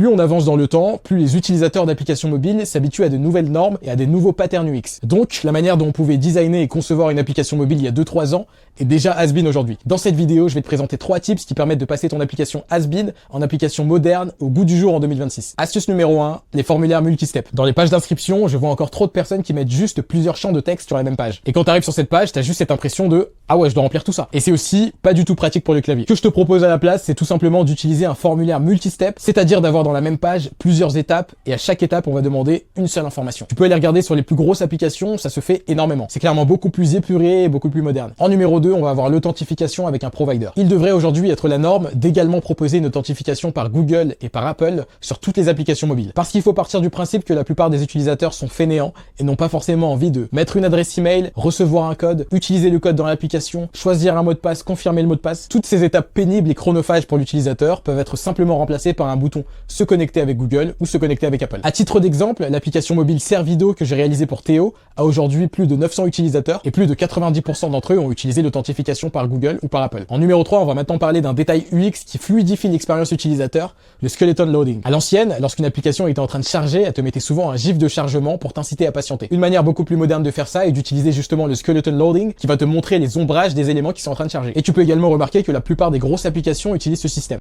plus on avance dans le temps, plus les utilisateurs d'applications mobiles s'habituent à de nouvelles normes et à des nouveaux patterns UX. Donc, la manière dont on pouvait designer et concevoir une application mobile il y a 2-3 ans est déjà has-been aujourd'hui. Dans cette vidéo, je vais te présenter 3 tips qui permettent de passer ton application has-been en application moderne au goût du jour en 2026. Astuce numéro 1, les formulaires multistep. Dans les pages d'inscription, je vois encore trop de personnes qui mettent juste plusieurs champs de texte sur la même page. Et quand tu arrives sur cette page, t'as juste cette impression de « Ah ouais, je dois remplir tout ça ». Et c'est aussi pas du tout pratique pour le clavier. Ce que je te propose à la place, c'est tout simplement d'utiliser un formulaire multistep, c'est-à-dire d'avoir dans la même page plusieurs étapes, et à chaque étape, on va demander une seule information. Tu peux aller regarder sur les plus grosses applications, ça se fait énormément. C'est clairement beaucoup plus épuré et beaucoup plus moderne. En numéro 2, on va avoir l'authentification avec un provider. Il devrait aujourd'hui être la norme d'également proposer une authentification par Google et par Apple sur toutes les applications mobiles. Parce qu'il faut partir du principe que la plupart des utilisateurs sont fainéants et n'ont pas forcément envie de mettre une adresse email, recevoir un code, utiliser le code dans l'application, choisir un mot de passe, confirmer le mot de passe. Toutes ces étapes pénibles et chronophages pour l'utilisateur peuvent être simplement remplacées par un bouton se connecter avec Google ou se connecter avec Apple. À titre d'exemple, l'application mobile Servido que j'ai réalisée pour Théo a aujourd'hui plus de 900 utilisateurs et plus de 90% d'entre eux ont utilisé l'authentification par Google ou par Apple. En numéro 3, on va maintenant parler d'un détail UX qui fluidifie l'expérience utilisateur, le skeleton loading. À l'ancienne, lorsqu'une application était en train de charger, elle te mettait souvent un gif de chargement pour t'inciter à patienter. Une manière beaucoup plus moderne de faire ça est d'utiliser justement le skeleton loading qui va te montrer les ombrages des éléments qui sont en train de charger. Et tu peux également remarquer que la plupart des grosses applications utilisent ce système.